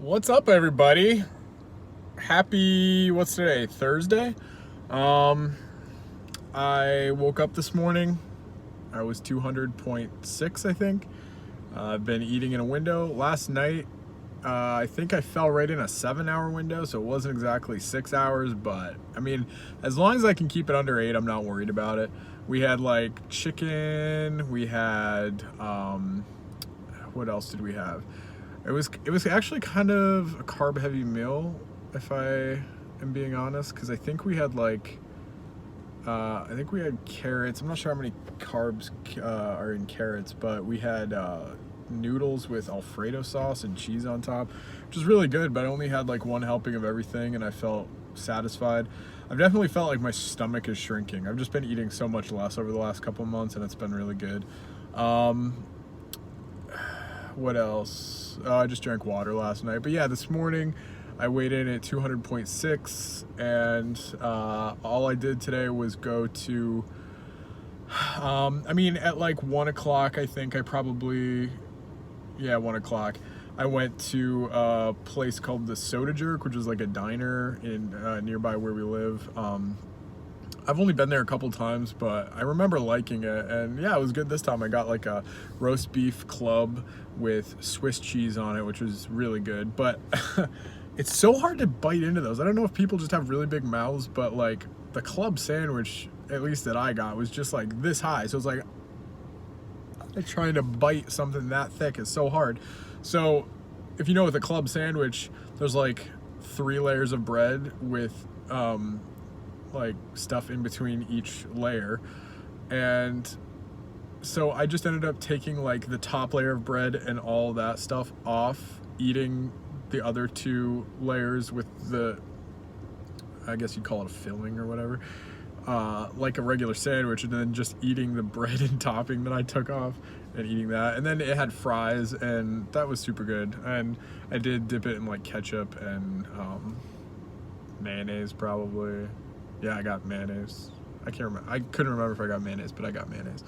What's up, everybody? Happy, what's today? Thursday? Um, I woke up this morning. I was 200.6, I think. I've been eating in a window. Last night, I think I fell right in a 7-hour window, so it wasn't exactly 6 hours, but I mean, as long as I can keep it under 8, I'm not worried about it. We had like chicken, we had, what else did we have? It was actually kind of a carb heavy meal, if I am being honest, because I think we had carrots. I'm not sure how many carbs are in carrots, but we had noodles with Alfredo sauce and cheese on top, which is really good. But I only had like one helping of everything, and I felt satisfied. I've definitely felt like my stomach is shrinking. I've just been eating so much less over the last couple of months, and it's been really good. What else? I just drank water last night. But yeah, this morning I weighed in at 200.6, and all I did today was go to, at like 1 o'clock, I think I probably, yeah, 1 o'clock. I went to a place called the Soda Jerk, which is like a diner in nearby where we live. I've only been there a couple times, but I remember liking it, and yeah, it was good this time. I got like a roast beef club with Swiss cheese on it, which was really good, but it's so hard to bite into those. I don't know if people just have really big mouths, but like the club sandwich, at least that I got, was just like this high, so it's like trying to bite something that thick is so hard. So if you know, with a club sandwich, there's like 3 layers of bread with like stuff in between each layer, and so I just ended up taking like the top layer of bread and all that stuff off, eating the other 2 layers with the, I guess you'd call it a filling or whatever, like a regular sandwich, and then just eating the bread and topping that I took off and eating that. And then it had fries, and that was super good, and I did dip it in like ketchup and mayonnaise probably. Yeah, I got mayonnaise. I can't remember. I couldn't remember if I got mayonnaise, but I got mayonnaise.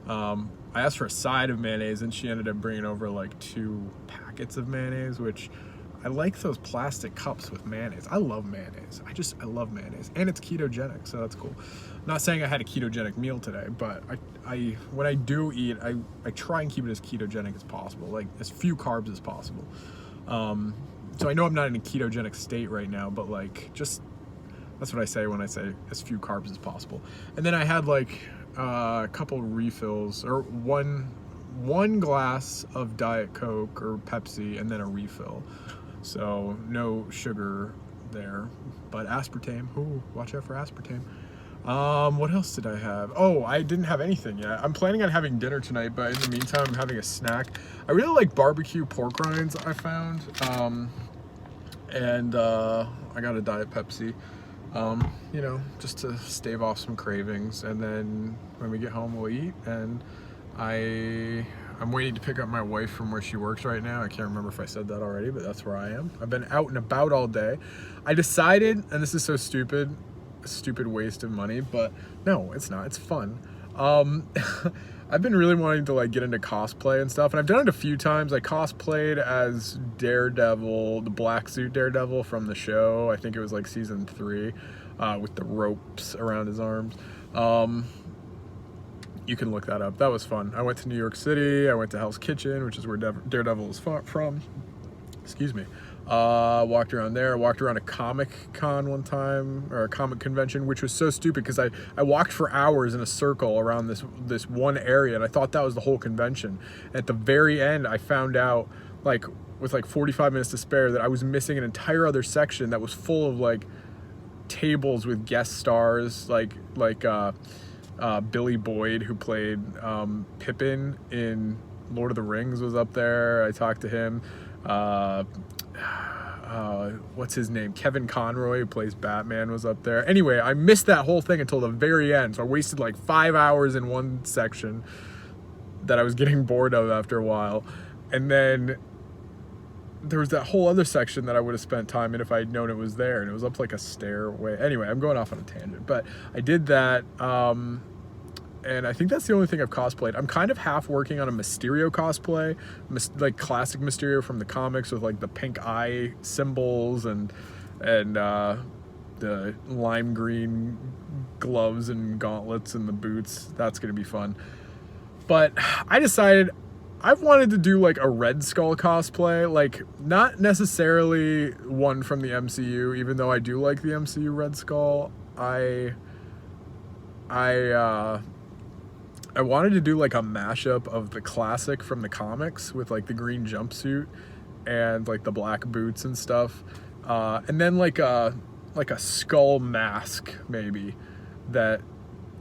I asked for a side of mayonnaise, and she ended up bringing over like 2 packets of mayonnaise, which I like those plastic cups with mayonnaise. I love mayonnaise. I love mayonnaise, and it's ketogenic, so that's cool. I'm not saying I had a ketogenic meal today, but I when I do eat, I try and keep it as ketogenic as possible, like as few carbs as possible. So I know I'm not in a ketogenic state right now, but like just, that's what I say when I say as few carbs as possible. And then I had like a couple refills, or one glass of Diet Coke or Pepsi, and then a refill. So no sugar there, but aspartame. Ooh, watch out for aspartame. What else did I have? Oh, I didn't have anything yet. I'm planning on having dinner tonight, but in the meantime, I'm having a snack. I really like barbecue pork rinds, I found. And I got a Diet Pepsi. Just to stave off some cravings, and then when we get home we'll eat. And I'm waiting to pick up my wife from where she works right now. I can't remember if I said that already, but that's where I am. I've been out and about all day. I decided, and this is so stupid, a stupid waste of money, but no, it's not, it's fun. I've been really wanting to like get into cosplay and stuff, and I've done it a few times. I cosplayed as Daredevil, the black suit Daredevil from the show. I think it was like season 3, with the ropes around his arms. You can look that up. That was fun. I went to New York City. I went to Hell's Kitchen, which is where Daredevil is from. Excuse me. Walked around there. Walked around a comic con one time, or a comic convention, which was so stupid because I walked for hours in a circle around this one area, and I thought that was the whole convention. At the very end, I found out, like with like 45 minutes to spare, that I was missing an entire other section that was full of like tables with guest stars, like Billy Boyd, who played Pippin in Lord of the Rings, was up there. I talked to him. What's his name? Kevin Conroy, who plays Batman, was up there. Anyway, I missed that whole thing until the very end, so I wasted like 5 hours in one section that I was getting bored of after a while. And then there was that whole other section that I would have spent time in if I had known it was there, and it was up like a stairway. Anyway, I'm going off on a tangent, but I did that, and I think that's the only thing I've cosplayed. I'm kind of half working on a Mysterio cosplay, like classic Mysterio from the comics with like the pink eye symbols and the lime green gloves and gauntlets and the boots. That's gonna be fun. But I decided I've wanted to do like a Red Skull cosplay, like not necessarily one from the MCU, even though I do like the MCU Red Skull. I wanted to do like a mashup of the classic from the comics with like the green jumpsuit and like the black boots and stuff, and then like a skull mask maybe that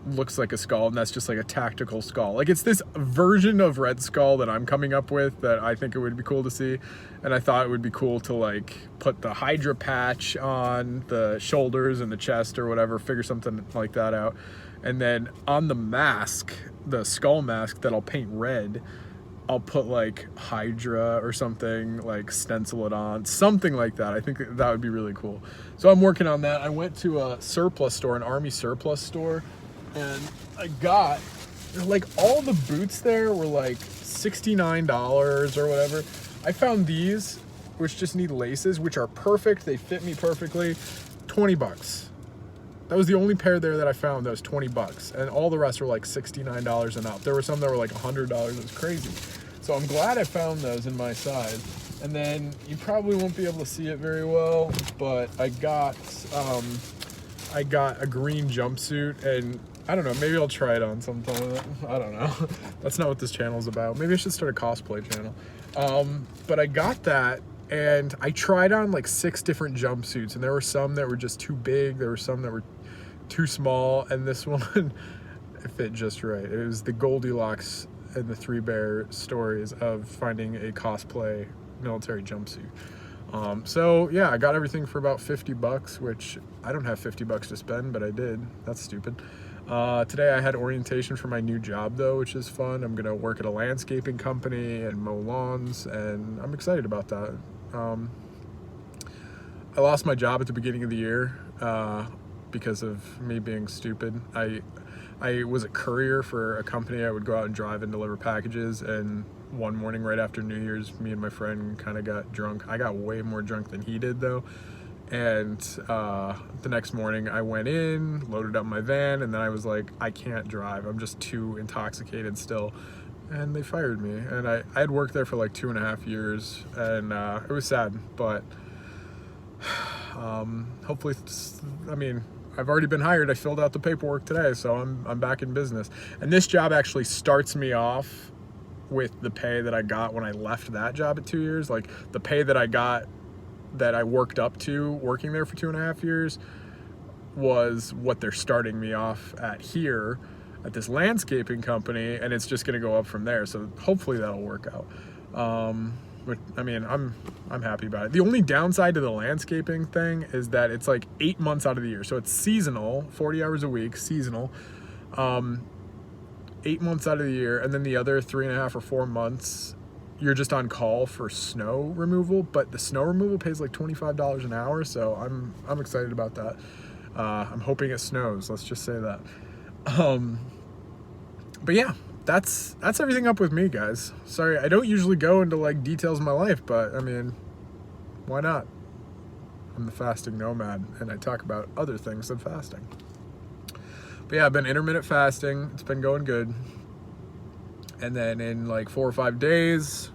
looks like a skull, and that's just like a tactical skull. Like it's this version of Red Skull that I'm coming up with that I think it would be cool to see, and I thought it would be cool to like put the Hydra patch on the shoulders and the chest or whatever, figure something like that out. And then on the mask, the skull mask that I'll paint red, I'll put like Hydra or something, like stencil it on, something like that. I think that would be really cool. So I'm working on that. I went to a surplus store, an army surplus store, and I got, like, all the boots there were like $69 or whatever. I found these, which just need laces, which are perfect. They fit me perfectly. 20 bucks. That was the only pair there that I found that was 20 bucks. And all the rest were like $69 and up. There were some that were like $100. It was crazy. So I'm glad I found those in my size. And then you probably won't be able to see it very well, but I got a green jumpsuit, and I don't know, maybe I'll try it on sometime. I don't know. That's not what this channel's about. Maybe I should start a cosplay channel. But I got that, and I tried on like 6 different jumpsuits, and there were some that were just too big. There were some that were too small, and this one fit just right. It was the Goldilocks and the 3 Bear stories of finding a cosplay military jumpsuit. So yeah, I got everything for about 50 bucks, which I don't have 50 bucks to spend, but I did. That's stupid. Today I had orientation for my new job though, which is fun. I'm gonna work at a landscaping company and mow lawns, and I'm excited about that. I lost my job at the beginning of the year because of me being stupid. I was a courier for a company. I would go out and drive and deliver packages, and one morning right after New Year's, me and my friend kind of got drunk. I got way more drunk than he did though. And the next morning I went in, loaded up my van, and then I was like, I can't drive. I'm just too intoxicated still. And they fired me. And I had worked there for like 2.5 years, and it was sad, but hopefully, I mean, I've already been hired. I filled out the paperwork today, so I'm back in business. And this job actually starts me off with the pay that I got when I left that job at 2 years. Like the pay that I got, that I worked up to working there for 2.5 years, was what they're starting me off at here at this landscaping company, and it's just going to go up from there. So hopefully that'll work out. But I mean, I'm happy about it. The only downside to the landscaping thing is that it's like 8 months out of the year, so it's seasonal, 40 hours a week, seasonal. 8 months out of the year, and then the other 3.5 or 4 months you're just on call for snow removal, but the snow removal pays like $25 an hour, so I'm excited about that. I'm hoping it snows, let's just say that. But yeah, that's everything up with me, guys. Sorry, I don't usually go into like details of my life, but I mean, why not? I'm the fasting nomad, and I talk about other things than fasting. But yeah, I've been intermittent fasting. It's been going good. And then in like 4 or 5 days,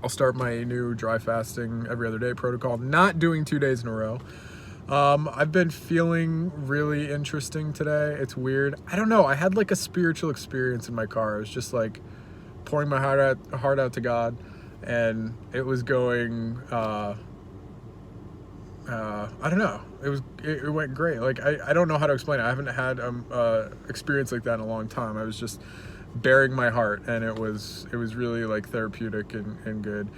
I'll start my new dry fasting every other day protocol, not doing 2 days in a row. I've been feeling really interesting today. It's weird. I don't know. I had like a spiritual experience in my car. I was just like pouring my heart out to God, and it was going, I don't know. It went great. Like, I don't know how to explain it. I haven't had experience like that in a long time. I was just bearing my heart, and it was really like therapeutic and good.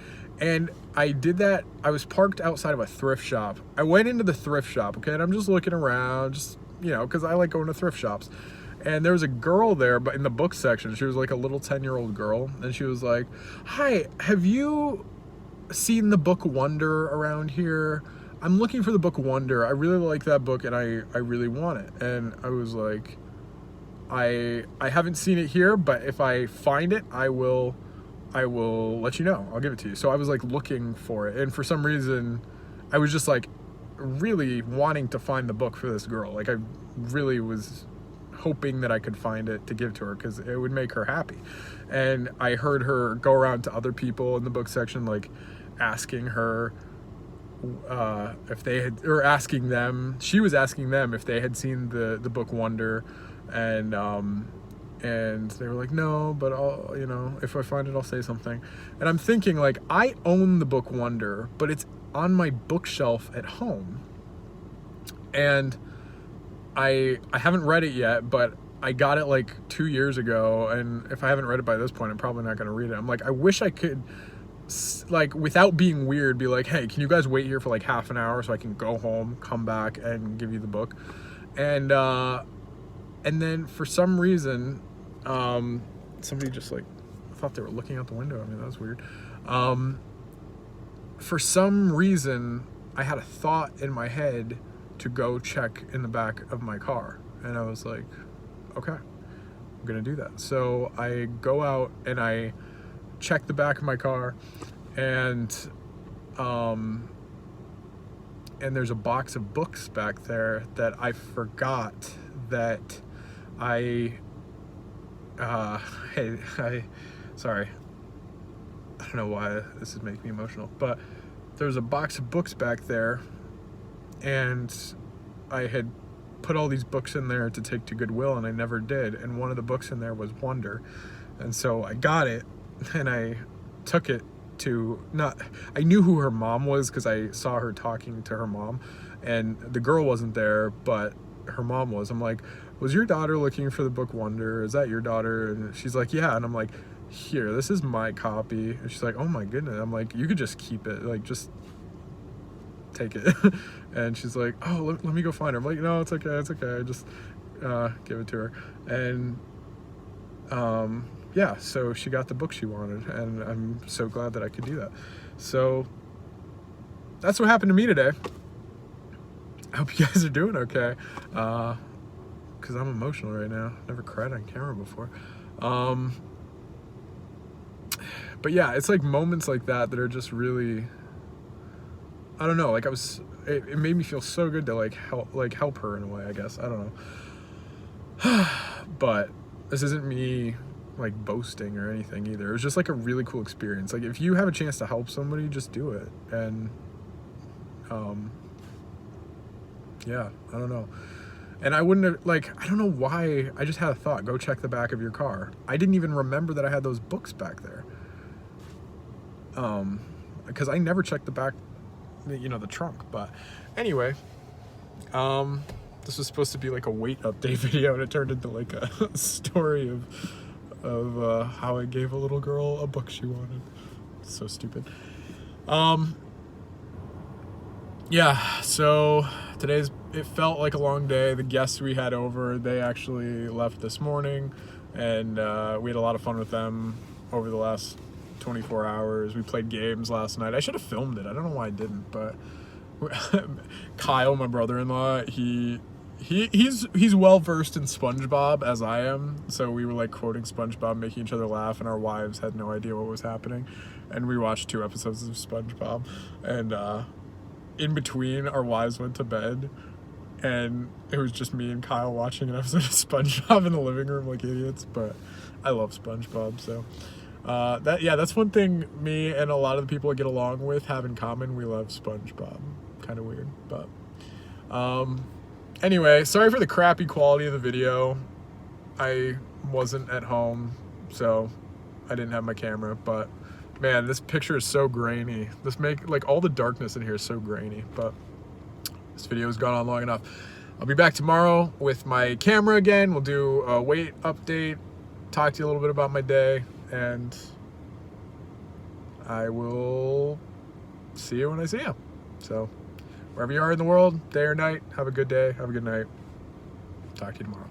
And I did that. I was parked outside of a thrift shop. I went into the thrift shop, okay, and I'm just looking around, just, you know, because I like going to thrift shops. And there was a girl there, but in the book section, she was like a little 10-year-old girl, and she was like, "Hi, have you seen the book Wonder around here? I'm looking for the book Wonder. I really like that book, and I really want it." And I was like, I haven't seen it here, but if I find it, I will let you know. I'll give it to you. So I was like looking for it, and for some reason I was just like really wanting to find the book for this girl. Like I really was hoping that I could find it to give to her because it would make her happy. And I heard her go around to other people in the book section, like asking her if they had, or asking them, she was asking them if they had seen the book Wonder, and they were like, no, but I'll, you know, if I find it, I'll say something. And I'm thinking, like, I own the book Wonder, but it's on my bookshelf at home, and I haven't read it yet, but I got it like 2 years ago, and if I haven't read it by this point, I'm probably not going to read it. I'm like, I wish I could, like, without being weird, be like, hey, can you guys wait here for like half an hour so I can go home, come back, and give you the book? And then for some reason, somebody just like, I thought they were looking out the window. I mean, that was weird. For some reason, I had a thought in my head to go check in the back of my car. And I was like, okay, I'm gonna do that. So I go out and I check the back of my car, and there's a box of books back there that I forgot that sorry, I don't know why this is making me emotional, but there's a box of books back there, and I had put all these books in there to take to Goodwill, and I never did, and one of the books in there was Wonder. And so I got it, and I took it to, I knew who her mom was because I saw her talking to her mom, and the girl wasn't there, but her mom was. I'm like, was your daughter looking for the book Wonder? Is that your daughter? And she's like, yeah. And I'm like, here, this is my copy. And she's like, oh my goodness. I'm like, you could just keep it, like, just take it. And she's like, oh, let me go find her. I'm like, no, it's okay, just give it to her. And yeah, so she got the book she wanted, and I'm so glad that I could do that. So that's what happened to me today. I hope you guys are doing okay, because I'm emotional right now. Never cried on camera before. But yeah, it's like moments like that that are just really, I don't know, like it made me feel so good to like help her in a way, I guess. I don't know. But this isn't me like boasting or anything either. It was just like a really cool experience. Like, if you have a chance to help somebody, just do it. And yeah, I don't know. And I wouldn't have, like, I don't know why, I just had a thought, go check the back of your car. I didn't even remember that I had those books back there. Because I never checked the back, you know, the trunk. But anyway, this was supposed to be like a weight update video, and it turned into like a story of how I gave a little girl a book she wanted. So stupid. Yeah, so it felt like a long day. The guests we had over, they actually left this morning, and we had a lot of fun with them over the last 24 hours. We played games last night. I should have filmed it. I don't know why I didn't, but Kyle, my brother-in-law, he's well versed in SpongeBob as I am, so we were like quoting SpongeBob, making each other laugh, and our wives had no idea what was happening. And we watched 2 episodes of SpongeBob, and in between, our wives went to bed, and it was just me and Kyle watching an episode of SpongeBob in the living room like idiots. But I love SpongeBob, so that's one thing me and a lot of the people I get along with have in common. We love SpongeBob. Kind of weird, but anyway, sorry for the crappy quality of the video. I wasn't at home, so I didn't have my camera, but man, this picture is so grainy. Like, all the darkness in here is so grainy, but this video has gone on long enough. I'll be back tomorrow with my camera again. We'll do a weight update, talk to you a little bit about my day, and I will see you when I see you. So wherever you are in the world, day or night, have a good day, have a good night. Talk to you tomorrow.